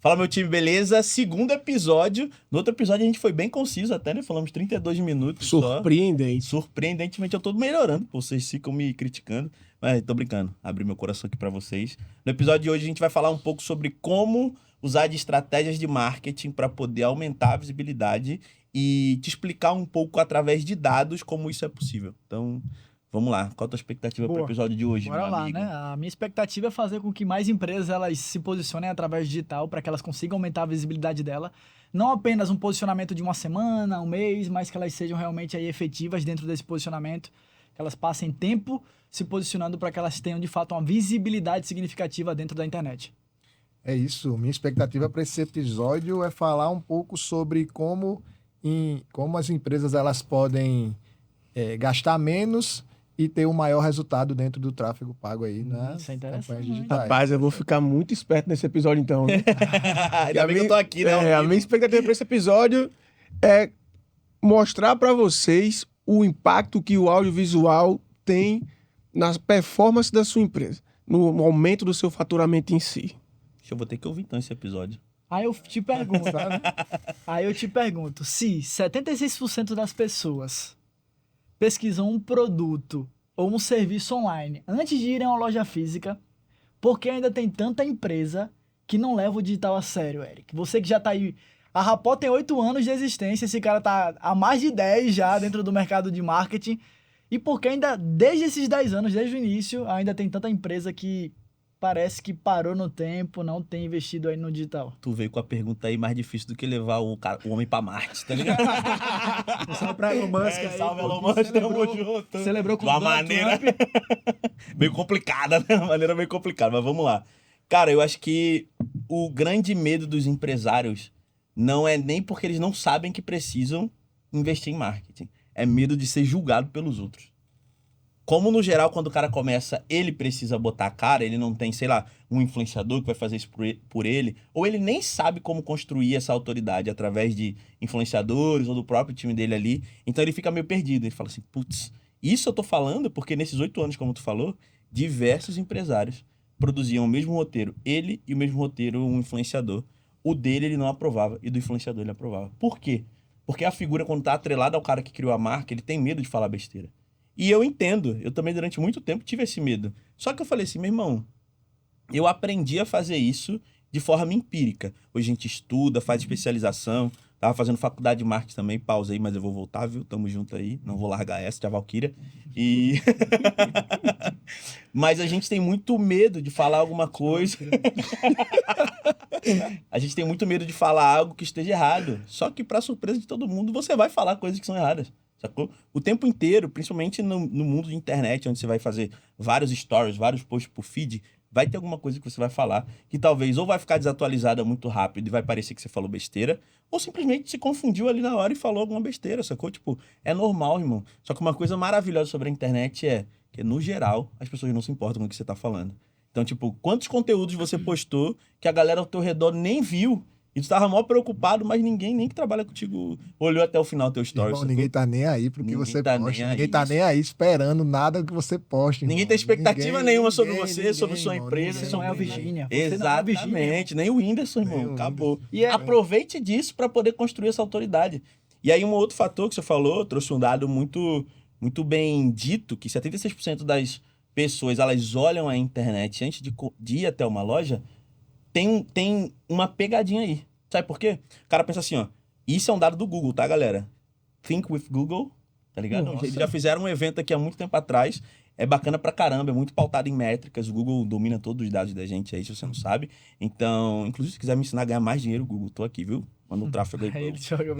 Fala, meu time, beleza? Segundo episódio. No outro episódio a gente foi bem conciso até, né? Falamos 32 minutos Surpreendente. só. Surpreendentemente eu tô melhorando. Vocês ficam me criticando. Mas tô brincando. Abri meu coração aqui pra vocês. No episódio de hoje a gente vai falar um pouco sobre como usar de estratégias de marketing para poder aumentar a visibilidade e te explicar um pouco através de dados como isso é possível. Então, vamos lá. Qual a tua expectativa para o episódio de hoje, Bora meu lá, amigo? né? A minha expectativa é fazer com que mais empresas elas se posicionem através digital para que elas consigam aumentar a visibilidade dela. Não apenas um posicionamento de uma semana, um mês, mas que elas sejam realmente aí efetivas dentro desse posicionamento, que elas passem tempo se posicionando para que elas tenham de fato uma visibilidade significativa dentro da internet. É isso. Minha expectativa para esse episódio é falar um pouco sobre como as empresas elas podem gastar menos e ter um maior resultado dentro do tráfego pago aí nas Isso é interessante. campanhas digitais. Rapaz, eu vou ficar muito esperto nesse episódio, então. Né? Ainda bem que eu tô aqui, né? A minha expectativa para esse episódio é mostrar para vocês o impacto que o audiovisual tem nas performances da sua empresa, no aumento do seu faturamento em si. Eu vou ter que ouvir então esse episódio. Aí eu te pergunto, se 76% das pessoas pesquisam um produto ou um serviço online antes de irem a uma loja física, por que ainda tem tanta empresa que não leva o digital a sério, Eric? Você que já tá aí... A Rapó tem 8 anos de existência, esse cara tá há mais de 10 já dentro do mercado de marketing. E por que ainda, desde esses 10 anos, desde o início, ainda tem tanta empresa que parece que parou no tempo, não tem investido aí no digital? Tu veio com a pergunta aí mais difícil do que levar o homem pra Marte, tá ligado? Salve pra Elon Musk aí. Salve, pô, Elon que Musk, celebrou. tamo junto. Celebrou com De uma Donald maneira Trump. meio complicada, né? Uma maneira meio complicada, mas vamos lá. Cara, eu acho que o grande medo dos empresários não é nem porque eles não sabem que precisam investir em marketing. É medo de ser julgado pelos outros. Como, no geral, quando o cara começa, ele precisa botar a cara, ele não tem, sei lá, um influenciador que vai fazer isso por ele, ou ele nem sabe como construir essa autoridade através de influenciadores ou do próprio time dele ali, então ele fica meio perdido. Ele fala assim, putz, isso eu tô falando porque nesses 8 anos, como tu falou, diversos empresários produziam o mesmo roteiro, ele e o mesmo roteiro um influenciador. O dele ele não aprovava e do influenciador ele aprovava. Por quê? Porque a figura, quando tá atrelada ao cara que criou a marca, ele tem medo de falar besteira. E eu entendo, eu também durante muito tempo tive esse medo. Só que eu falei assim, meu irmão, eu aprendi a fazer isso de forma empírica. Hoje a gente estuda, faz especialização, tava fazendo faculdade de marketing também, pausa aí, mas eu vou voltar, viu? Tamo junto aí, não vou largar essa, de Valkyria. E... Mas a gente tem muito medo de falar alguma coisa. A gente tem muito medo de falar algo que esteja errado. Só que, pra surpresa de todo mundo, você vai falar coisas que são erradas. Sacou? O tempo inteiro, principalmente no mundo de internet, onde você vai fazer vários stories, vários posts por feed, vai ter alguma coisa que você vai falar que talvez ou vai ficar desatualizada muito rápido e vai parecer que você falou besteira, ou simplesmente se confundiu ali na hora e falou alguma besteira, sacou? Tipo, é normal, irmão. Só que uma coisa maravilhosa sobre a internet é que, no geral, as pessoas não se importam com o que você tá falando. Então, tipo, quantos conteúdos você postou que a galera ao teu redor nem viu? E tu tava mó preocupado, mas ninguém nem que trabalha contigo olhou até o final do teu story. Irmão, ninguém tá nem aí pro que Ninguém você tá posta. nem Ninguém aí. tá nem aí esperando nada que você poste. Ninguém irmão. tem expectativa nenhuma sobre ninguém, você, sobre sua irmão, empresa. Você não é a Virgínia. Você Exatamente, não é a Virgínia. nem o Whindersson, irmão. Nem o Acabou. E Aproveite disso para poder construir essa autoridade. E aí, um outro fator que você falou, trouxe um dado muito, muito bem dito, que 76% das pessoas, elas olham a internet antes de ir até uma loja, tem uma pegadinha aí. Sabe por quê? O cara pensa assim, ó, isso é um dado do Google, tá, galera? Think with Google, tá ligado? Nossa. Eles já fizeram um evento aqui há muito tempo atrás, é bacana pra caramba, é muito pautado em métricas, o Google domina todos os dados da gente aí, se você não sabe. Então, inclusive, se quiser me ensinar a ganhar mais dinheiro, Google, tô aqui, viu? Manda um tráfego aí. Aí ele Pra joga...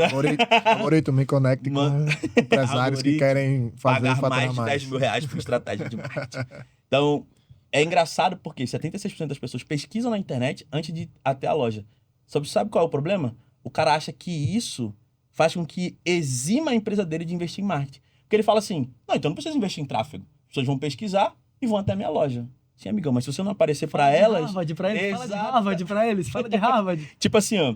Algoritmo, me conecte com empresários que Algoritmo, querem fazer pagar faturar mais de mais. 10 mil reais por estratégia de marketing. Então, é engraçado porque 76% das pessoas pesquisam na internet antes de ir até a loja. Sabe qual é o problema? O cara acha que isso faz com que exima a empresa dele de investir em marketing. Porque ele fala assim, não, então não precisa investir em tráfego. As pessoas vão pesquisar e vão até a minha loja. Sim, amigão, mas se você não aparecer pra elas... Harvard pra eles, fala de Exato. Harvard pra eles, fala de Harvard. Tipo assim, ó,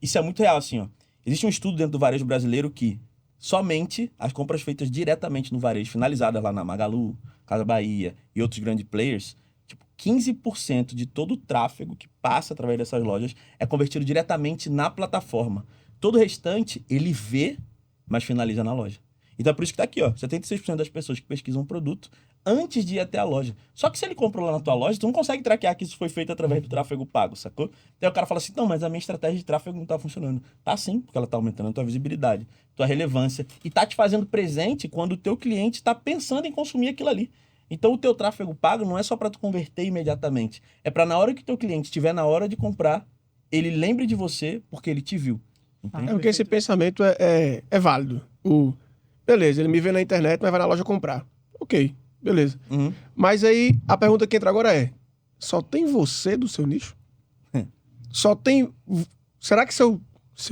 isso é muito real, assim, ó. Existe um estudo dentro do varejo brasileiro que somente as compras feitas diretamente no varejo, finalizadas lá na Magalu, Casa Bahia e outros grandes players, tipo, 15% de todo o tráfego que passa através dessas lojas é convertido diretamente na plataforma. Todo o restante, ele vê, mas finaliza na loja. Então é por isso que tá aqui, ó. 76% das pessoas que pesquisam um produto antes de ir até a loja. Só que se ele comprou lá na tua loja, tu não consegue traquear que isso foi feito através do tráfego pago, sacou? Daí o cara fala assim, não, mas a minha estratégia de tráfego não tá funcionando. Tá sim, porque ela tá aumentando a tua visibilidade, tua relevância, e tá te fazendo presente quando o teu cliente tá pensando em consumir aquilo ali. Então o teu tráfego pago não é só para tu converter imediatamente, é para na hora que o teu cliente estiver na hora de comprar, ele lembre de você porque ele te viu. Entende? É porque esse pensamento é válido. Beleza, ele me vê na internet, mas vai na loja comprar. Ok, beleza. Uhum. Mas aí, a pergunta que entra agora é, só tem você do seu nicho? Só tem... Será que seu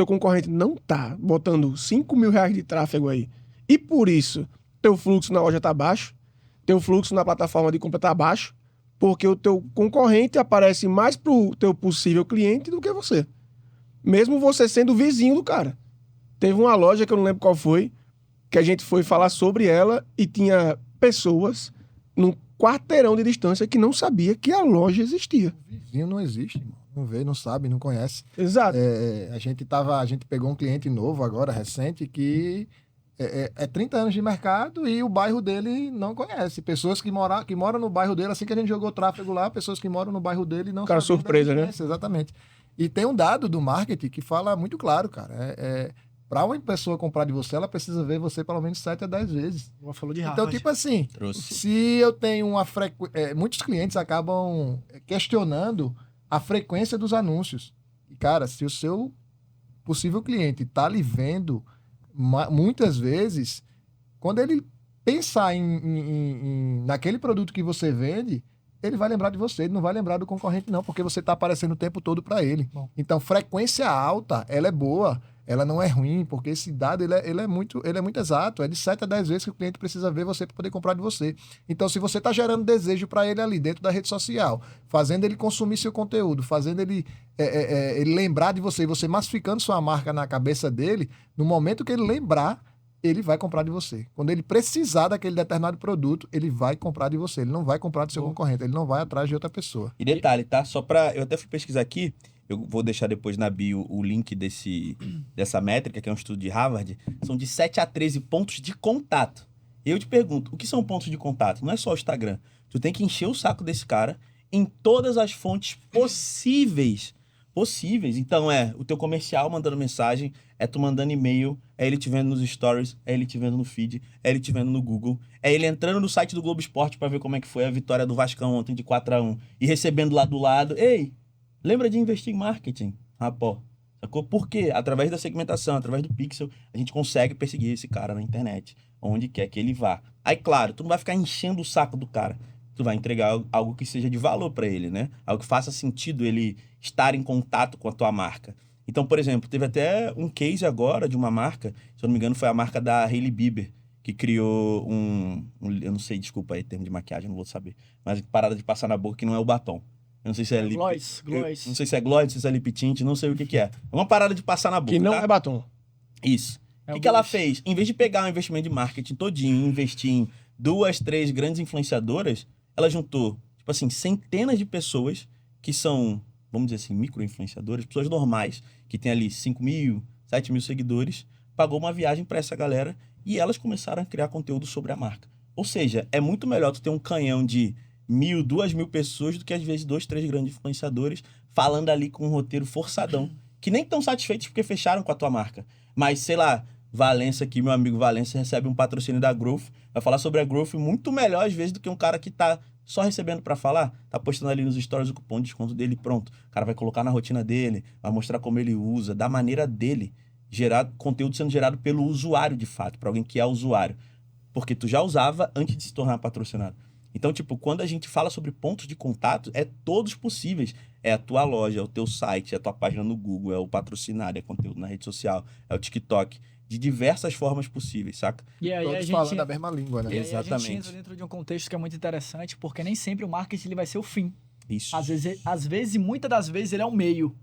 concorrente não tá botando 5 mil reais de tráfego aí? E por isso, teu fluxo na loja tá baixo? Teu fluxo na plataforma de compra tá baixo? Porque o teu concorrente aparece mais pro teu possível cliente do que você. Mesmo você sendo vizinho do cara. Teve uma loja que eu não lembro qual foi, que a gente foi falar sobre ela e tinha pessoas num quarteirão de distância que não sabia que a loja existia. Vizinho não existe, irmão. Não vê, não sabe, não conhece. Exato. A gente pegou um cliente novo agora, recente, que é 30 anos de mercado e o bairro dele não conhece. Pessoas que moram no bairro dele, assim que a gente jogou tráfego lá, pessoas que moram no bairro dele não Cara, sabiam surpresa, da né? existência, exatamente. E tem um dado do marketing que fala muito claro, cara. Para uma pessoa comprar de você, ela precisa ver você pelo menos 7 a 10 vezes. Falou de Então, Harvard. tipo assim, Trouxe. se eu tenho uma frequência... muitos clientes acabam questionando a frequência dos anúncios. E, cara, se o seu possível cliente tá lhe vendo muitas vezes, quando ele pensar naquele produto que você vende, ele vai lembrar de você, ele não vai lembrar do concorrente não, porque você tá aparecendo o tempo todo para ele. Bom. Então, frequência alta, ela é boa, ela não é ruim, porque esse dado ele é muito exato, é de 7 a 10 vezes que o cliente precisa ver você para poder comprar de você. Então, se você está gerando desejo para ele ali dentro da rede social, fazendo ele consumir seu conteúdo, fazendo ele lembrar de você, e você massificando sua marca na cabeça dele, no momento que ele lembrar, ele vai comprar de você. Quando ele precisar daquele determinado produto, ele vai comprar de você. Ele não vai comprar do seu concorrente, ele não vai atrás de outra pessoa. E detalhe, tá? Só pra... Eu até fui pesquisar aqui, eu vou deixar depois na bio o link dessa métrica, que é um estudo de Harvard. São de 7 a 13 pontos de contato. E eu te pergunto, o que são pontos de contato? Não é só o Instagram. Tu tem que encher o saco desse cara em todas as fontes possíveis. Então o teu comercial mandando mensagem, é tu mandando e-mail, é ele te vendo nos stories, é ele te vendo no feed, é ele te vendo no Google, é ele entrando no site do Globo Esporte pra ver como é que foi a vitória do Vascão ontem de 4-1 e recebendo lá do lado, ei, lembra de investir em marketing, rapó, sacou? Por quê? Através da segmentação, através do pixel, a gente consegue perseguir esse cara na internet, onde quer que ele vá. Aí, claro, tu não vai ficar enchendo o saco do cara, tu vai entregar algo que seja de valor para ele, né? Algo que faça sentido ele estar em contato com a tua marca. Então, por exemplo, teve até um case agora de uma marca, se eu não me engano, foi a marca da Hailey Bieber, que criou eu não sei, desculpa aí, termo de maquiagem, não vou saber, mas parada de passar na boca que não é o batom. Eu não sei se é lip... Gloss. Não sei se é gloss, não sei se é lip tint, não sei o que é. É uma parada de passar na boca, Que não tá? é batom. Isso. O que ela fez? Em vez de pegar um investimento de marketing todinho e investir em 2, 3 grandes influenciadoras, ela juntou, tipo assim, centenas de pessoas que são, vamos dizer assim, micro-influenciadoras, pessoas normais, que tem ali 5 mil, 7 mil seguidores, pagou uma viagem para essa galera e elas começaram a criar conteúdo sobre a marca. Ou seja, é muito melhor tu ter um canhão de 1.000, 2.000 pessoas do que às vezes 2, 3 grandes influenciadores falando ali com um roteiro forçadão, que nem estão satisfeitos porque fecharam com a tua marca. Mas, sei lá, Valença aqui, meu amigo Valença, recebe um patrocínio da Growth, vai falar sobre a Growth muito melhor às vezes do que um cara que tá só recebendo para falar, tá postando ali nos stories o cupom de desconto dele, pronto. O cara vai colocar na rotina dele, vai mostrar como ele usa, da maneira dele, gerar conteúdo sendo gerado pelo usuário de fato, para alguém que é usuário. Porque tu já usava antes de se tornar patrocinado. Então, tipo, quando a gente fala sobre pontos de contato, é todos possíveis. É a tua loja, é o teu site, é a tua página no Google, é o patrocinado, é conteúdo na rede social, é o TikTok. De diversas formas possíveis, saca? E aí Todos a gente... falando a mesma língua, né? E aí a gente Exatamente. entra dentro de um contexto que é muito interessante, porque nem sempre o marketing ele vai ser o fim. Isso. Às vezes, e muitas das vezes, ele é o meio.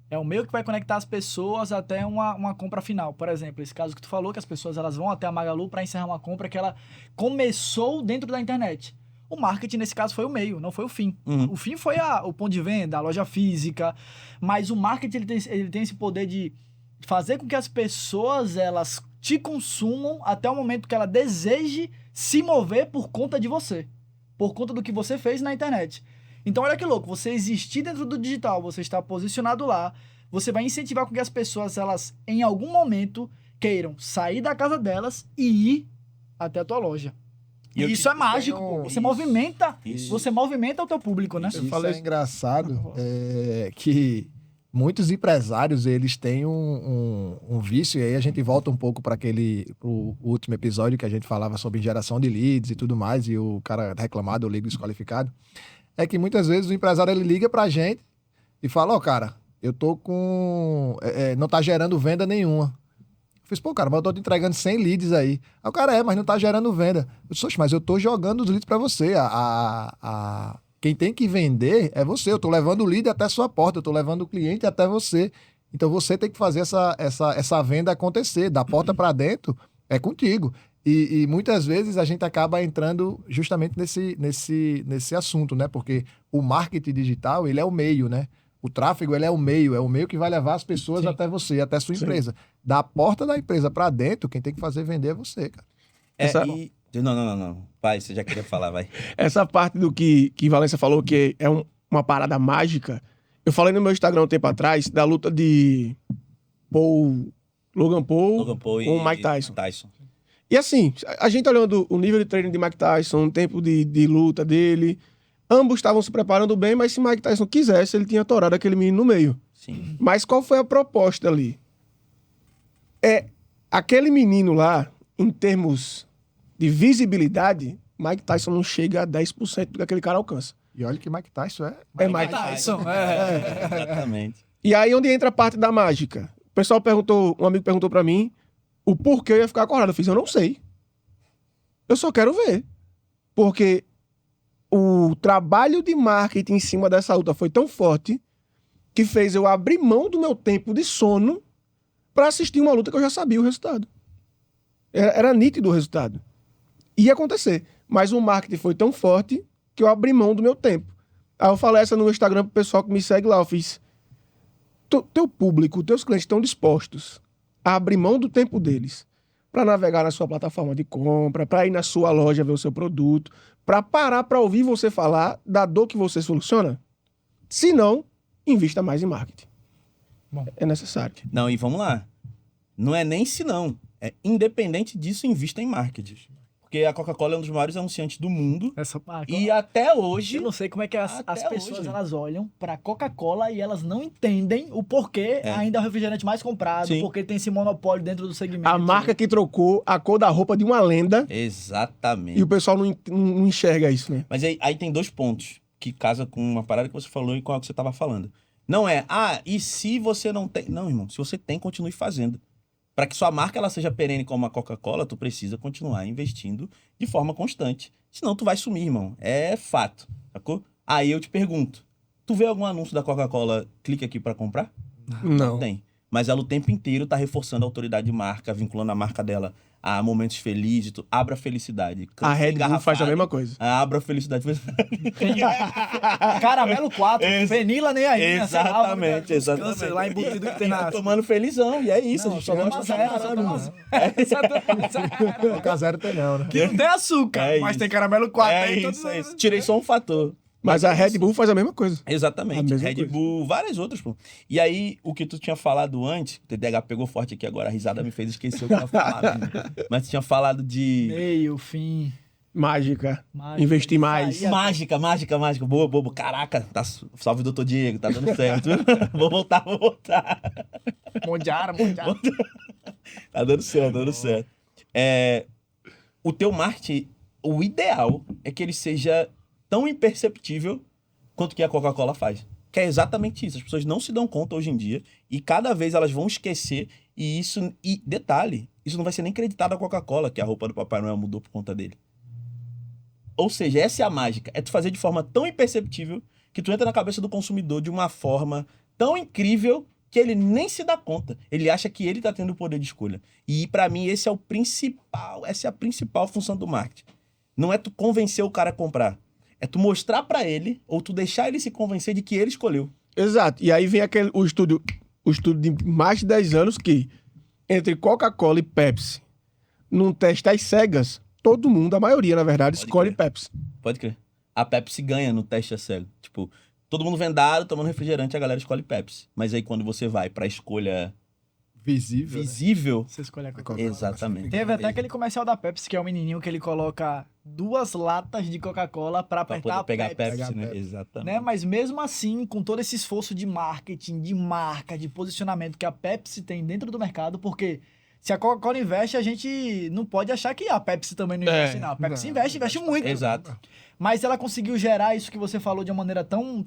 É o meio que vai conectar as pessoas até uma compra final. Por exemplo, esse caso que tu falou, que as pessoas elas vão até a Magalu para encerrar uma compra que ela começou dentro da internet. O marketing, nesse caso, foi o meio, não foi o fim. Uhum. O fim foi o ponto de venda, a loja física, mas o marketing ele tem esse poder de fazer com que as pessoas elas te consumam até o momento que ela deseje se mover por conta de você, por conta do que você fez na internet. Então, olha que louco, você existir dentro do digital, você está posicionado lá, você vai incentivar com que as pessoas, elas, em algum momento, queiram sair da casa delas e ir até a tua loja. E eu Isso é mágico, tenho- pô. Você Isso. movimenta, Isso. você movimenta o teu público, né? Isso falei é engraçado, que muitos empresários, eles têm um vício, e aí a gente volta um pouco para pro último episódio que a gente falava sobre geração de leads e tudo mais, e o cara reclamado, o lead desqualificado, é que muitas vezes o empresário, ele liga pra gente e fala, ó, cara, eu tô com... não tá gerando venda nenhuma. Eu fiz, pô, cara, mas eu tô te entregando 100 leads aí. Aí o cara, mas não tá gerando venda. Eu disse, mas eu tô jogando os leads pra você. Quem tem que vender é você. Eu tô levando o lead até a sua porta, eu tô levando o cliente até você. Então você tem que fazer essa venda acontecer. Da porta pra dentro é contigo. E muitas vezes a gente acaba entrando justamente nesse assunto, né? Porque o marketing digital, ele é o meio, né? O tráfego, ele é o meio que vai levar as pessoas Sim. até você, até a sua Sim. empresa. Da porta da empresa pra dentro, quem tem que fazer vender é você, cara. Essa- Não. Vai, você já queria falar, vai. Essa parte do que Valência falou, que é uma parada mágica, eu falei no meu Instagram um tempo atrás da luta de Logan Paul Logan Paul com o Mike Tyson. Tyson. E assim, a gente olhando o nível de treino de Mike Tyson, o tempo de luta dele, ambos estavam se preparando bem, mas se Mike Tyson quisesse, ele tinha torado aquele menino no meio. Sim. Mas qual foi a proposta ali? Aquele menino lá, em termos de visibilidade, Mike Tyson não chega a 10% do que aquele cara alcança. E olha que Mike Tyson É Mike Tyson, Exatamente. E aí onde entra a parte da mágica. O pessoal perguntou, um amigo perguntou pra mim o porquê eu ia ficar acordado. Eu fiz, eu não sei. Eu só quero ver. Porque o trabalho de marketing em cima dessa luta foi tão forte que fez eu abrir mão do meu tempo de sono pra assistir uma luta que eu já sabia o resultado. Era nítido o resultado. Ia acontecer. Mas o marketing foi tão forte que eu abri mão do meu tempo. Aí eu falei essa no Instagram pro pessoal que me segue lá. Eu fiz, teu público, teus clientes estão dispostos a abrir mão do tempo deles para navegar na sua plataforma de compra, para ir na sua loja ver o seu produto, para parar para ouvir você falar da dor que você soluciona? Se não, invista mais em marketing. Bom. É necessário. Não, e vamos lá. Não é nem se não. É independente disso, invista em marketing. Porque a Coca-Cola é um dos maiores anunciantes do mundo. Essa marca. E até hoje... Eu não sei como é que as Até pessoas hoje. elas olham pra Coca-Cola e elas não entendem o porquê ainda é o refrigerante mais comprado, Sim. porque tem esse monopólio dentro do segmento. A marca que trocou a cor da roupa de uma lenda Exatamente. e o pessoal não enxerga isso, né? Mas aí tem dois pontos que casa com uma parada que você falou e com a que você estava falando. Não é, e se você não tem... Não, irmão, se você tem, continue fazendo. Para que sua marca ela seja perene como a Coca-Cola, tu precisa continuar investindo de forma constante. Senão tu vai sumir, irmão. É fato, sacou? Aí eu te pergunto, tu vê algum anúncio da Coca-Cola, clique aqui para comprar? Não. Tem. Mas ela o tempo inteiro tá reforçando a autoridade de marca, vinculando a marca dela a momentos felizes. Abra a felicidade. A Red Bull faz a mesma coisa. Abra a felicidade. Caramelo 4, vanilla nem aí. Exatamente, exatamente. Sei lá, embutido que tem na... Tomando felizão, e é isso. Não, a gente só gosta só toma zero. Coca Zero tem não, né? Que não tem açúcar, É mas isso. tem caramelo 4. É aí isso, todos- é isso. Tirei só um fator. Mas a Red Bull faz a mesma coisa. A Exatamente. mesma Red coisa. Bull, várias outras, pô. E aí, o que tu tinha falado antes, o TDAH pegou forte aqui agora, a risada me fez esquecer o que eu tinha falado. Né? Mas tu tinha falado de... Meio, fim. Mágica. Mágica, Investir de mais. sair Mágica. Boa, bobo. Caraca, tá... salve, doutor Diego, tá dando certo. vou voltar. Mondiara. Tá dando certo. O teu marketing, o ideal é que ele seja tão imperceptível quanto que a Coca-Cola faz. Que é exatamente isso. As pessoas não se dão conta hoje em dia e cada vez elas vão esquecer e isso... E detalhe, isso não vai ser nem creditado à Coca-Cola, que a roupa do Papai Noel mudou por conta dele. Ou seja, essa é a mágica. É tu fazer de forma tão imperceptível que tu entra na cabeça do consumidor de uma forma tão incrível que ele nem se dá conta. Ele acha que ele tá tendo o poder de escolha. E pra mim essa é a principal função do marketing. Não é tu convencer o cara a comprar. É tu mostrar pra ele, ou tu deixar ele se convencer de que ele escolheu. Exato. E aí vem o estudo de mais de 10 anos que, entre Coca-Cola e Pepsi, num teste às cegas, todo mundo, a maioria, na verdade, Pode escolhe crer. Pepsi. Pode crer. A Pepsi ganha no teste a cego. Tipo, todo mundo vendado, tomando refrigerante, a galera escolhe Pepsi. Mas aí quando você vai pra escolha Visível. Né? visível... Você escolhe a coca. Coca-Cola Exatamente. Teve até aquele comercial da Pepsi, que é o menininho que ele coloca 2 latas de Coca-Cola pra Pra apertar poder pegar a Pepsi, Pegar a né? Pepsi. Exatamente. né? Mas mesmo assim, com todo esse esforço de marketing, de marca, de posicionamento que a Pepsi tem dentro do mercado, porque se a Coca-Cola investe, a gente não pode achar que a Pepsi também não investe, não. A Pepsi investe muito. Exato. Mas ela conseguiu gerar isso que você falou de uma maneira tão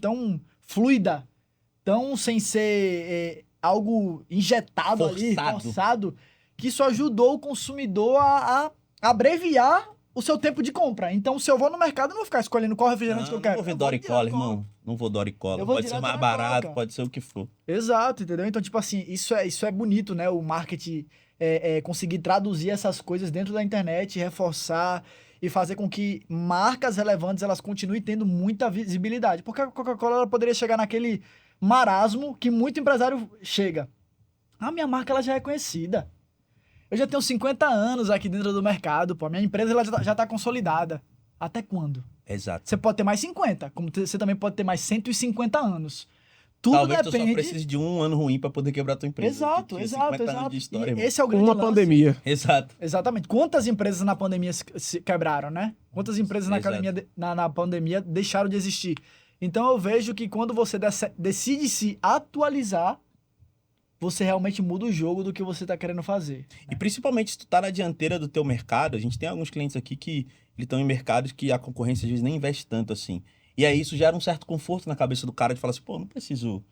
fluida, tão sem ser algo injetado ali, forçado, que isso ajudou o consumidor a abreviar o seu tempo de compra. Então, se eu vou no mercado, eu não vou ficar escolhendo qual refrigerante que eu quero. Não vou ver Eu vou Doricola, direto com- irmão. Não vou Doricola. Eu vou Pode ser direto mais na barato, Coca. pode ser o que for. Exato, entendeu? Então, tipo assim, isso é bonito, né? O marketing conseguir traduzir essas coisas dentro da internet, reforçar e fazer com que marcas relevantes elas continuem tendo muita visibilidade. Porque a Coca-Cola ela poderia chegar naquele marasmo que muito empresário chega. A minha marca ela já é conhecida. Eu já tenho 50 anos aqui dentro do mercado, pô. A minha empresa ela já tá consolidada. Até quando? Exato. Você pode ter mais 50, como você também pode ter mais 150 anos. Tudo Talvez tu só depende... precise de um ano ruim pra poder quebrar tua empresa. Exato, Que tinha exato, 50 anos exato. de história, E irmão. esse é o grande Uma lance. pandemia. Exato. Exatamente. Quantas empresas na pandemia se quebraram, né? Quantas empresas na, Exato. academia, na pandemia deixaram de existir? Então eu vejo que quando você decide se atualizar, você realmente muda o jogo do que você tá querendo fazer. E principalmente se tu tá na dianteira do teu mercado, a gente tem alguns clientes aqui que estão em mercados que a concorrência às vezes nem investe tanto assim. E aí isso gera um certo conforto na cabeça do cara de falar assim, pô, não preciso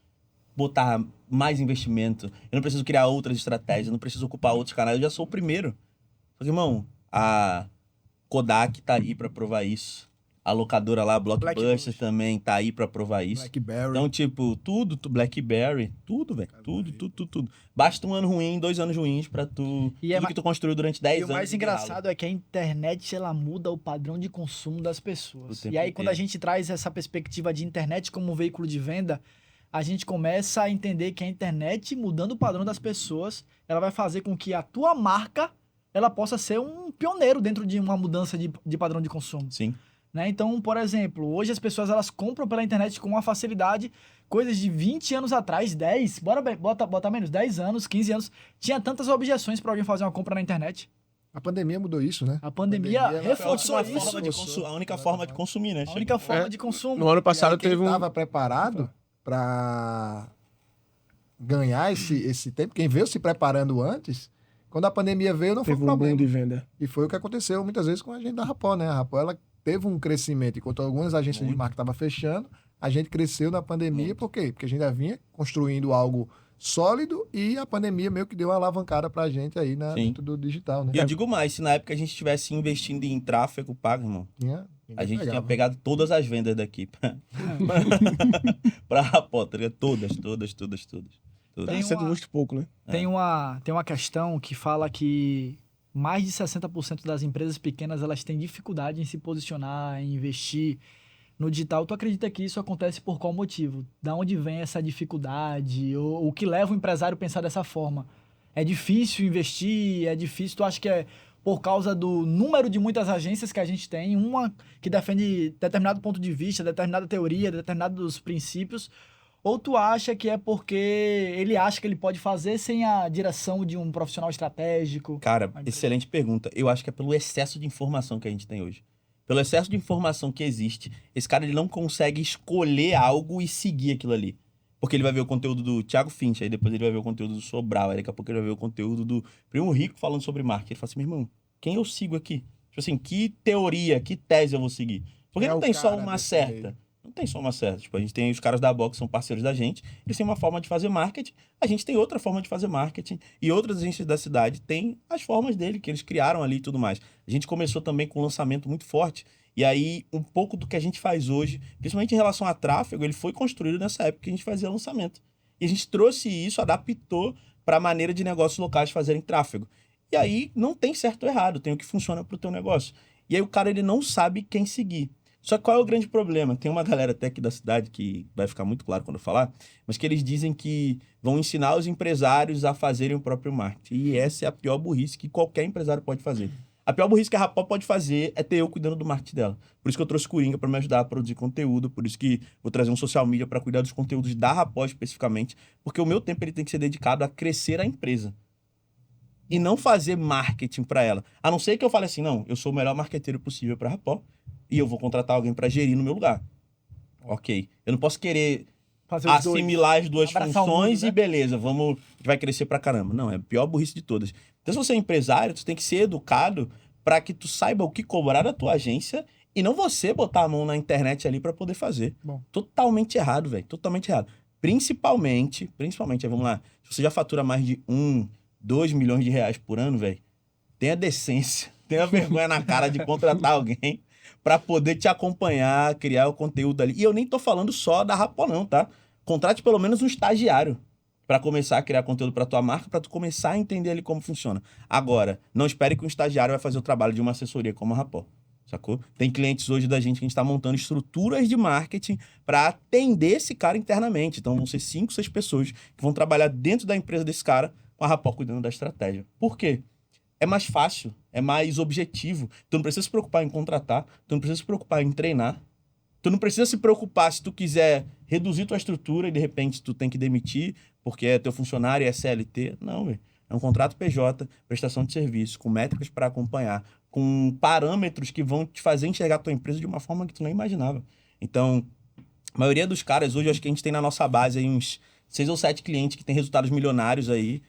botar mais investimento, eu não preciso criar outras estratégias, eu não preciso ocupar outros canais, eu já sou o primeiro. Só que, irmão, a Kodak tá aí pra provar isso. A locadora lá, a Blockbuster Blackbuster. também tá aí pra provar isso. Blackberry. Então, tipo, tudo, BlackBerry, tudo, velho. Tudo. Basta um ano ruim, 2 anos ruins pra tu... E é tudo ma- que tu construiu durante 10 E anos. o mais de engraçado é que a internet ela muda o padrão de consumo das pessoas. O tempo E aí, quando a inteiro. gente traz essa perspectiva de internet como um veículo de venda, a gente começa a entender que a internet, mudando o padrão das pessoas, ela vai fazer com que a tua marca ela possa ser um pioneiro dentro de uma mudança de padrão de consumo. Sim. Né? Então, por exemplo, hoje as pessoas elas compram pela internet com uma facilidade, coisas de 20 anos atrás, 10, bota menos, 10 anos, 15 anos, tinha tantas objeções para alguém fazer uma compra na internet. A pandemia mudou isso, né? A pandemia ela reforçou Foi a isso. única forma de consumir, né? A única forma É. de consumo. No ano passado quem teve um... estava preparado para ganhar esse tempo, quem veio se preparando antes, quando a pandemia veio, não foi Teve um um boom problema. de venda. E foi o que aconteceu muitas vezes com a gente da Rapó, né? A Rapó, ela teve um crescimento, enquanto algumas agências de Muito. marca estavam fechando, a gente cresceu na pandemia, Muito. por quê? Porque a gente já vinha construindo algo sólido e a pandemia meio que deu uma alavancada pra gente aí Sim. dentro do digital, né? E eu digo mais, se na época a gente estivesse investindo em tráfego pago, irmão, a gente tinha pegava. pegado todas as vendas daqui pra Rapó, tá ligado? Todas. Tem Sendo uma- muito pouco, né? Tem uma questão que fala que mais de 60% das empresas pequenas elas têm dificuldade em se posicionar, em investir no digital. Tu acredita que isso acontece por qual motivo? Da onde vem essa dificuldade? Ou o que leva o empresário a pensar dessa forma? É difícil investir? É difícil? Tu acha que é por causa do número de muitas agências que a gente tem, uma que defende determinado ponto de vista, determinada teoria, determinados princípios? Ou tu acha que é porque ele acha que ele pode fazer sem a direção de um profissional estratégico? Cara, Uma empresa. excelente pergunta. Eu acho que é pelo excesso de informação que a gente tem hoje. Pelo excesso de informação que existe, esse cara ele não consegue escolher algo e seguir aquilo ali. Porque ele vai ver o conteúdo do Thiago Finch, aí depois ele vai ver o conteúdo do Sobral, aí daqui a pouco ele vai ver o conteúdo do Primo Rico falando sobre marketing. Ele fala assim, meu irmão, quem eu sigo aqui? Tipo assim, que teoria, que tese eu vou seguir? Porque Quem é não o tem só cara uma desse certa. meio? Não tem só uma certa. Tipo, a gente tem os caras da Box, são parceiros da gente, eles têm uma forma de fazer marketing, a gente tem outra forma de fazer marketing, e outras agências da cidade têm as formas dele, que eles criaram ali e tudo mais. A gente começou também com um lançamento muito forte, e aí um pouco do que a gente faz hoje, principalmente em relação a tráfego, ele foi construído nessa época que a gente fazia lançamento. E a gente trouxe isso, adaptou para a maneira de negócios locais fazerem tráfego. E aí não tem certo ou errado, tem o que funciona para o teu negócio. E aí o cara, ele não sabe quem seguir. Só que qual é o grande problema? Tem uma galera até aqui da cidade que vai ficar muito claro quando eu falar, mas que eles dizem que vão ensinar os empresários a fazerem o próprio marketing. E essa é a pior burrice que qualquer empresário pode fazer. A pior burrice que a Rapó pode fazer é ter eu cuidando do marketing dela. Por isso que eu trouxe Coringa para me ajudar a produzir conteúdo, por isso que vou trazer um social media para cuidar dos conteúdos da Rapó especificamente, porque o meu tempo ele tem que ser dedicado a crescer a empresa. E não fazer marketing para ela. A não ser que eu fale assim, não, eu sou o melhor marqueteiro possível para a Rapó e eu vou contratar alguém para gerir no meu lugar. Ok. Eu não posso querer Fazer os dois. assimilar as duas Abraçar o funções mundo, né? e beleza, vamos, a gente vai crescer pra caramba. Não, é a pior burrice de todas. Então, se você é empresário, tu tem que ser educado para que tu saiba o que cobrar da tua agência e não você botar a mão na internet ali para poder fazer. Bom. Totalmente errado, velho. Totalmente errado. Principalmente, aí, vamos lá, se você já fatura mais de 2 milhões de reais por ano, velho, tenha decência, tenha vergonha na cara de contratar alguém para poder te acompanhar, criar o conteúdo ali. E eu nem tô falando só da Rapó não, tá? Contrate pelo menos um estagiário para começar a criar conteúdo para tua marca, para tu começar a entender ali como funciona. Agora, não espere que um estagiário vai fazer o trabalho de uma assessoria como a Rapó, sacou? Tem clientes hoje da gente que a gente tá montando estruturas de marketing para atender esse cara internamente. Então vão ser 5, 6 pessoas que vão trabalhar dentro da empresa desse cara com a Rapó cuidando da estratégia. Por quê? É mais fácil, é mais objetivo. Tu não precisa se preocupar em contratar, tu não precisa se preocupar em treinar, tu não precisa se preocupar se tu quiser reduzir tua estrutura e de repente tu tem que demitir porque é teu funcionário e é CLT. Não, velho. É um contrato PJ, prestação de serviço, com métricas para acompanhar, com parâmetros que vão te fazer enxergar a tua empresa de uma forma que tu nem imaginava. Então, a maioria dos caras hoje, acho que a gente tem na nossa base aí uns 6 ou 7 clientes que têm resultados milionários aí,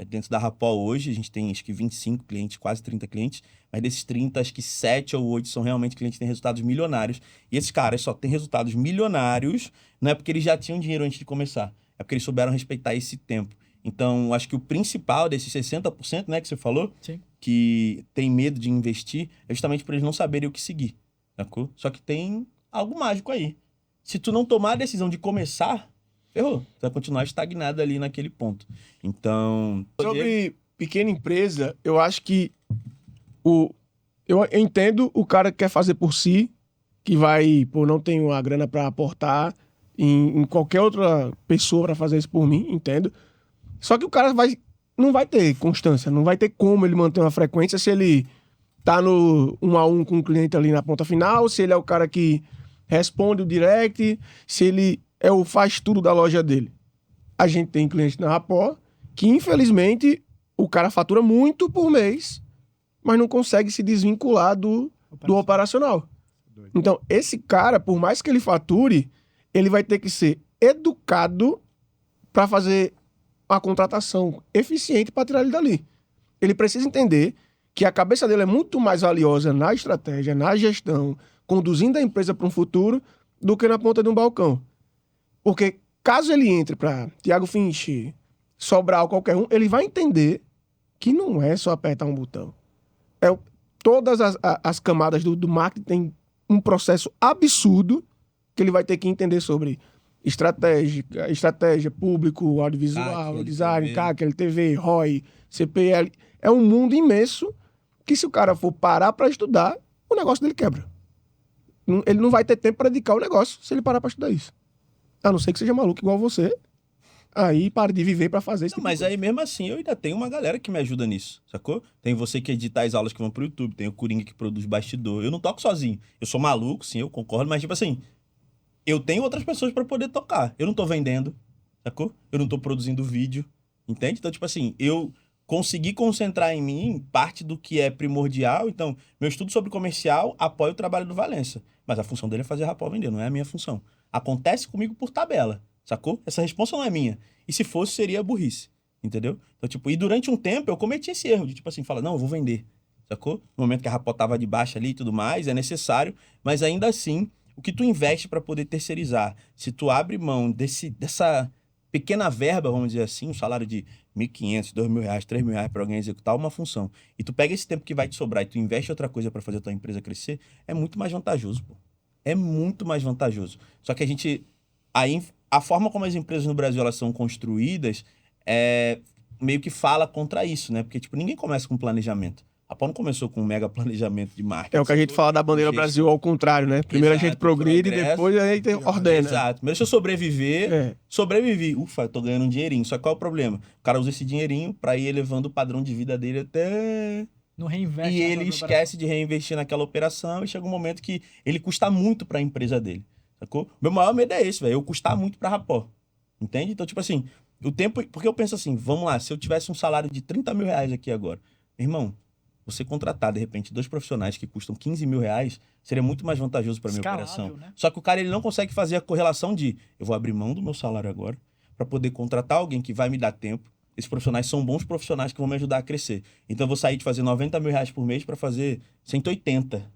dentro da Rapó hoje. A gente tem acho que 25 clientes, quase 30 clientes, mas desses 30, acho que 7 ou 8 são realmente clientes que têm resultados milionários. E esses caras só têm resultados milionários, não é porque eles já tinham dinheiro antes de começar, é porque eles souberam respeitar esse tempo. Então, acho que o principal desses 60%, né, que você falou, Sim. que tem medo de investir, é justamente por eles não saberem o que seguir, sacou? Só que tem algo mágico aí. Se tu não tomar a decisão de começar, ferrou. Tu vai continuar estagnado ali naquele ponto. Então... Sobre pequena empresa, eu acho que eu entendo o cara que quer fazer por si, que vai, pô, não tenho a grana para aportar em qualquer outra pessoa para fazer isso por mim, entendo. Só que o cara não vai ter constância, não vai ter como ele manter uma frequência se ele tá no 1 a 1 com o cliente ali na ponta final, se ele é o cara que responde o direct, se ele é o faz tudo da loja dele. A gente tem cliente na Rapó que, infelizmente, o cara fatura muito por mês, mas não consegue se desvincular do operacional. Então, esse cara, por mais que ele fature, ele vai ter que ser educado para fazer uma contratação eficiente para tirar ele dali. Ele precisa entender que a cabeça dele é muito mais valiosa na estratégia, na gestão, conduzindo a empresa para um futuro, do que na ponta de um balcão. Porque caso ele entre para Thiago Finch, Sobral ou qualquer um, ele vai entender que não é só apertar um botão. Todas as camadas do marketing têm um processo absurdo que ele vai ter que entender sobre estratégia, público, audiovisual, CAC, design, LTV. CAC, LTV, ROI, CPL. É um mundo imenso que, se o cara for parar para estudar, o negócio dele quebra. Ele não vai ter tempo para dedicar o negócio se ele parar para estudar isso. A não ser que seja maluco igual você. Aí para de viver para fazer isso. Não, mas aí mesmo assim eu ainda tenho uma galera que me ajuda nisso, sacou? Tem você que edita as aulas que vão pro YouTube, tem o Coringa que produz bastidor. Eu não toco sozinho. Eu sou maluco, sim, eu concordo, mas tipo assim, eu tenho outras pessoas pra poder tocar. Eu não tô vendendo, sacou? Eu não tô produzindo vídeo, entende? Então, tipo assim, eu consegui concentrar em mim parte do que é primordial. Então, meu estudo sobre comercial apoia o trabalho do Valença, mas a função dele é fazer a Rapó vender, não é a minha função. Acontece comigo por tabela, sacou? Essa resposta não é minha. E se fosse, seria burrice, entendeu? Então, tipo, e durante um tempo eu cometi esse erro de, tipo assim, falar, não, eu vou vender, sacou? No momento que a Rapó tava de baixa ali e tudo mais, é necessário, mas ainda assim, o que tu investe para poder terceirizar, se tu abre mão dessa pequena verba, vamos dizer assim, um salário de R$1.500, R$2.000, R$3.000 para alguém executar uma função, e tu pega esse tempo que vai te sobrar e tu investe em outra coisa para fazer a tua empresa crescer, é muito mais vantajoso, pô. É muito mais vantajoso. Só que a forma como as empresas no Brasil elas são construídas meio que fala contra isso, né? Porque, tipo, ninguém começa com planejamento. A Rapó não começou com um mega planejamento de marketing. É o que a gente fala da bandeira Gente. Brasil ao contrário, né? Primeiro a gente Exato, progride e progresso. depois a gente ordena. Exato. Mas deixa eu sobreviver. É. Sobrevivi. Ufa, eu tô ganhando um dinheirinho. Só que qual é o problema? O cara usa esse dinheirinho pra ir elevando o padrão de vida dele até... Não reinveste. E na ele própria esquece de reinvestir naquela operação e chega um momento que ele custa muito pra empresa dele. Sacou? Meu maior medo é esse, velho. Eu custar muito pra Rapó. Entende? Então, tipo assim, o tempo... Porque eu penso assim, vamos lá, se eu tivesse um salário de 30 mil reais aqui agora, irmão, você contratar, de repente, 2 profissionais que custam 15 mil reais, seria muito mais vantajoso pra minha Escalável, operação. né? Só que o cara, ele não consegue fazer a correlação de eu vou abrir mão do meu salário agora pra poder contratar alguém que vai me dar tempo. Esses profissionais são bons profissionais que vão me ajudar a crescer. Então eu vou sair de fazer 90 mil reais por mês pra fazer 180.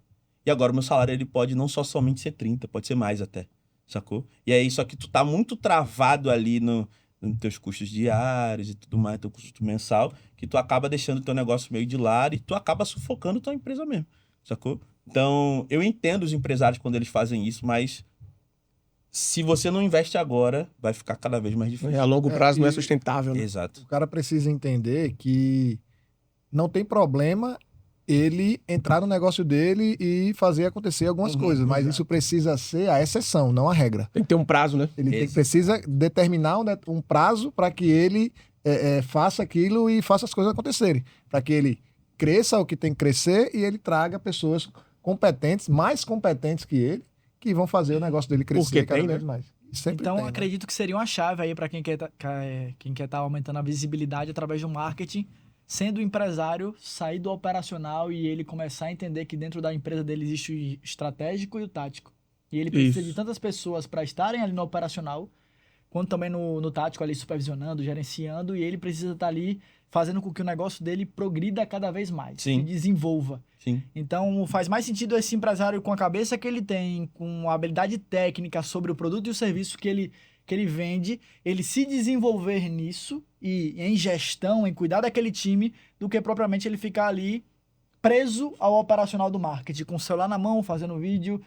E agora o meu salário, ele pode não só somente ser 30, pode ser mais até. Sacou? E aí, só que tu tá muito travado ali nos teus custos diários e tudo mais, teu custo mensal, que tu acaba deixando o teu negócio meio de lado e tu acaba sufocando tua empresa mesmo, sacou? Então, eu entendo os empresários quando eles fazem isso, mas se você não investe agora, vai ficar cada vez mais difícil. A longo prazo não é e- sustentável, né? Exato. O cara precisa entender que não tem problema ele entrar no negócio dele e fazer acontecer algumas coisas, mas isso precisa ser a exceção, não a regra. Tem que ter um prazo, né? Precisa determinar um prazo para que ele faça aquilo e faça as coisas acontecerem, para que ele cresça o que tem que crescer e ele traga pessoas competentes, mais competentes que ele, que vão fazer o negócio dele crescer Porque cada tem, vez né? mais. E sempre Então, tem, né? acredito que seria uma chave aí para quem quer tá aumentando a visibilidade através do marketing, sendo o empresário, sair do operacional e ele começar a entender que dentro da empresa dele existe o estratégico e o tático. E ele precisa Isso. de tantas pessoas para estarem ali no operacional, quanto também no tático ali supervisionando, gerenciando, e ele precisa estar ali fazendo com que o negócio dele progrida cada vez mais, Sim. se desenvolva. Sim. Então, faz mais sentido esse empresário com a cabeça que ele tem, com a habilidade técnica sobre o produto e o serviço que ele vende, ele se desenvolver nisso e em gestão, em cuidar daquele time, do que propriamente ele ficar ali preso ao operacional do marketing, com o celular na mão, fazendo vídeo,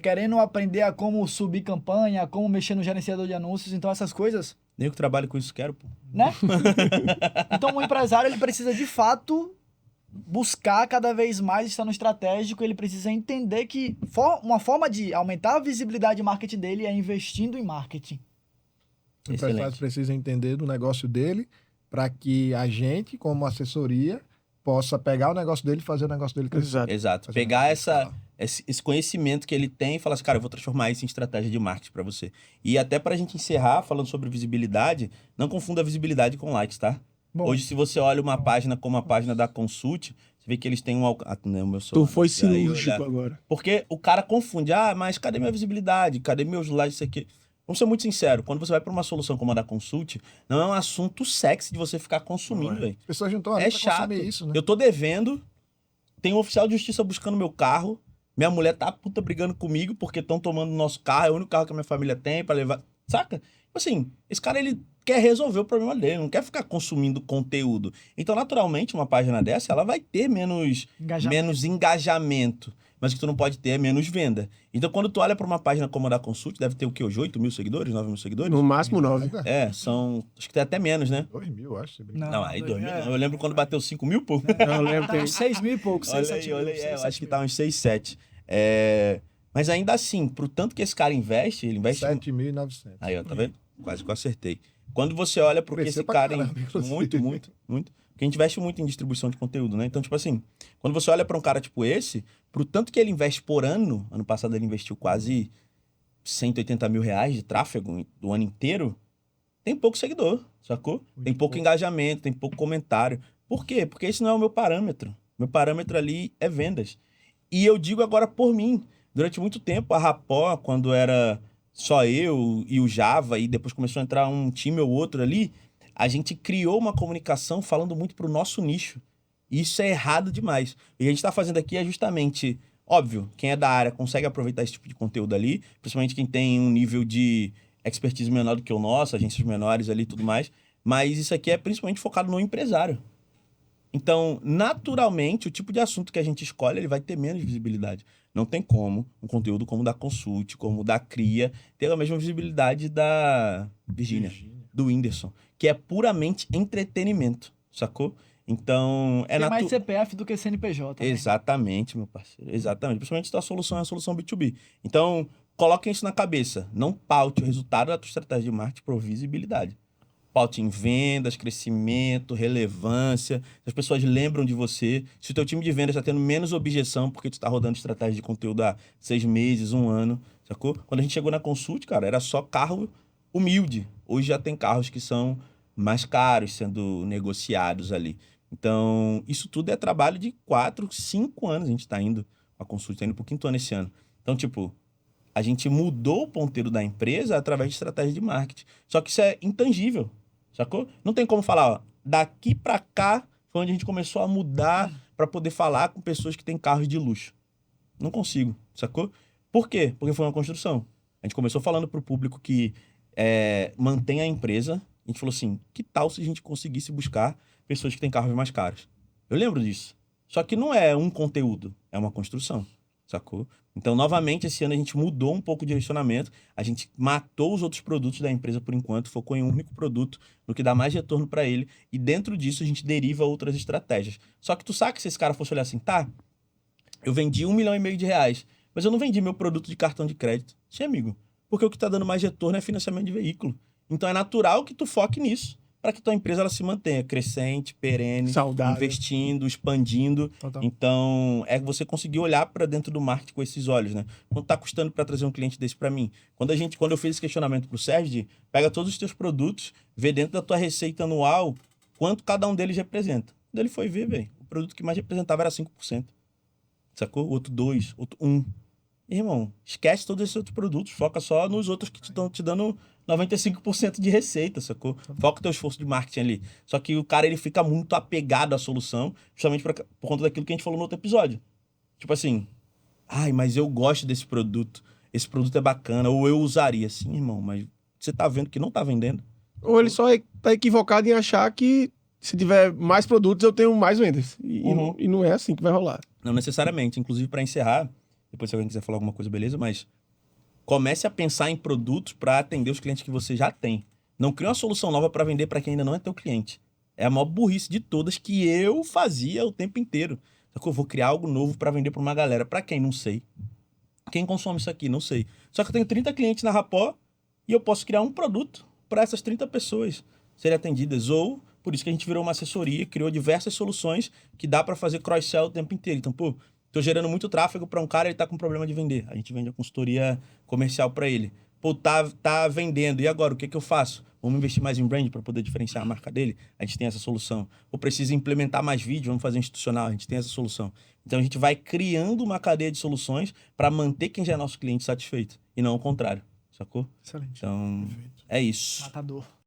querendo aprender a como subir campanha, como mexer no gerenciador de anúncios. Então, essas coisas, Nem eu que trabalho com isso quero, pô. né? Então, o empresário, ele precisa, de fato, buscar cada vez mais estar no estratégico. Ele precisa entender que uma forma de aumentar a visibilidade de marketing dele é investindo em marketing. O empresário Excelente. precisa entender do negócio dele para que a gente, como assessoria, possa pegar o negócio dele e fazer o negócio dele crescer. Exato. Exato. Fazer Pegar uma escala. esse conhecimento que ele tem e falar assim, cara, eu vou transformar isso em estratégia de marketing pra você. E até pra gente encerrar, falando sobre visibilidade, não confunda visibilidade com likes, tá? Bom, Hoje, se você olha uma página como a página da Consult, você vê que eles têm um alcance... Ah, não, o meu Tu celular. foi E aí, cirúrgico olha, agora. porque o cara confunde, mas cadê minha visibilidade? Cadê meus likes, isso aqui? Vamos ser muito sinceros, quando você vai pra uma solução como a da Consult, não é um assunto sexy de você ficar consumindo, velho. As pessoas não estão ali É para chato. consumir isso, né? Eu tô devendo, tem um oficial de justiça buscando meu carro, minha mulher tá puta brigando comigo porque estão tomando o nosso carro, é o único carro que a minha família tem pra levar. Saca? Assim, esse cara, ele quer resolver o problema dele, não quer ficar consumindo conteúdo. Então, naturalmente, uma página dessa, ela vai ter menos engajamento. Mas o que tu não pode ter é menos venda. Então, quando tu olha pra uma página como a da Consult, deve ter o quê? Hoje 8 mil seguidores, 9 mil seguidores? No máximo 9. São... Acho que tem até menos, né? 2.000, acho. Não, aí 2 mil. Eu lembro quando bateu 5 mil, pô. Eu lembro tá que uns 6 mil e pouco, 6, Olha 7 aí, mil. olha aí. 6, Eu 7 acho que mil. tá uns 6, 7. Mas ainda assim, pro tanto que esse cara investe, ele investe... 7.900. Aí, ó, tá vendo? Quase que eu acertei. Quando você olha pro que Cresceu esse pra cara... caramba, inclusive. Muito. Porque a gente investe muito em distribuição de conteúdo, né? Então, tipo assim, quando você olha pra um cara tipo esse, pro tanto que ele investe por ano passado ele investiu quase 180 mil reais de tráfego do ano inteiro, tem pouco seguidor, sacou? Tem pouco engajamento, tem pouco comentário. Por quê? Porque esse não é o meu parâmetro. Meu parâmetro ali é vendas. E eu digo agora por mim. Durante muito tempo, a Rapó, quando era só eu e o Java, e depois começou a entrar um time ou outro ali, a gente criou uma comunicação falando muito pro nosso nicho. E isso é errado demais. O que a gente tá fazendo aqui é justamente... Óbvio, quem é da área consegue aproveitar esse tipo de conteúdo ali, principalmente quem tem um nível de expertise menor do que o nosso, agências menores ali e tudo mais, mas isso aqui é principalmente focado no empresário. Então, naturalmente, o tipo de assunto que a gente escolhe, ele vai ter menos visibilidade. Não tem como um conteúdo como o da Consult, como o da Cria, ter a mesma visibilidade da Virgínia, do Whindersson, que é puramente entretenimento, sacou? Então, é Tem mais natural. CPF do que CNPJ. Né? Exatamente, meu parceiro. Exatamente. Principalmente se a solução é a solução B2B. Então, coloquem isso na cabeça. Não paute o resultado da tua estratégia de marketing por visibilidade. Paute em vendas, crescimento, relevância. Se as pessoas lembram de você. Se o teu time de vendas está tendo menos objeção porque tu está rodando estratégia de conteúdo há 6 meses, 1 ano, sacou? Quando a gente chegou na Consult, cara, era só carro humilde. Hoje já tem carros que são mais caros sendo negociados ali. Então, isso tudo é trabalho de 4, 5 anos a gente está indo. A Consult está indo para o 5º ano esse ano. Então, tipo, a gente mudou o ponteiro da empresa através de estratégia de marketing. Só que isso é intangível, sacou? Não tem como falar, ó, daqui para cá foi onde a gente começou a mudar para poder falar com pessoas que têm carros de luxo. Não consigo, sacou? Por quê? Porque foi uma construção. A gente começou falando para o público que mantém a empresa. A gente falou assim, que tal se a gente conseguisse buscar pessoas que têm carros mais caros? Eu lembro disso. Só que não é um conteúdo, é uma construção, sacou? Então, novamente, esse ano a gente mudou um pouco o direcionamento, a gente matou os outros produtos da empresa por enquanto, focou em um único produto, no que dá mais retorno para ele, e dentro disso a gente deriva outras estratégias. Só que tu sabe que se esse cara fosse olhar assim, tá, eu vendi R$1,5 milhão, mas eu não vendi meu produto de cartão de crédito. Sim, amigo, porque o que tá dando mais retorno é financiamento de veículo. Então é natural que tu foque nisso, para que tua empresa ela se mantenha crescente, perene, Saudável. investindo, expandindo. Total. Então, é você conseguir olhar para dentro do marketing com esses olhos, né? Quanto tá custando para trazer um cliente desse para mim? Quando eu fiz esse questionamento pro Sérgio, de, pega todos os teus produtos, vê dentro da tua receita anual quanto cada um deles representa. Quando ele foi ver, velho, o produto que mais representava era 5%. Sacou? O outro 2%, outro 1%. Irmão, esquece todos esses outros produtos, foca só nos outros que estão te dando 95% de receita, sacou? Foca o teu esforço de marketing ali. Só que o cara, ele fica muito apegado à solução, justamente por conta daquilo que a gente falou no outro episódio. Tipo assim, ai, mas eu gosto desse produto, esse produto é bacana, ou eu usaria. Sim, irmão, mas você tá vendo que não tá vendendo? Ou ele só tá equivocado em achar que se tiver mais produtos eu tenho mais vendas. Uhum. E não é assim que vai rolar. Não necessariamente. Inclusive, para encerrar, depois se alguém quiser falar alguma coisa, beleza, mas comece a pensar em produtos para atender os clientes que você já tem. Não crie uma solução nova para vender para quem ainda não é teu cliente. É a maior burrice de todas que eu fazia o tempo inteiro. Só que eu vou criar algo novo para vender para uma galera. Para quem? Não sei. Quem consome isso aqui? Não sei. Só que eu tenho 30 clientes na Rapó e eu posso criar um produto para essas 30 pessoas serem atendidas. Ou, por isso que a gente virou uma assessoria, criou diversas soluções que dá para fazer cross-sell o tempo inteiro. Então, pô, tô gerando muito tráfego para um cara, ele tá com problema de vender. A gente vende a consultoria comercial para ele. Pô, tá vendendo. E agora, o que eu faço? Vamos investir mais em brand para poder diferenciar a marca dele? A gente tem essa solução. Ou precisa implementar mais vídeo, vamos fazer institucional, a gente tem essa solução. Então a gente vai criando uma cadeia de soluções para manter quem já é nosso cliente satisfeito. E não o contrário, sacou? Excelente. Então, é isso. Matador.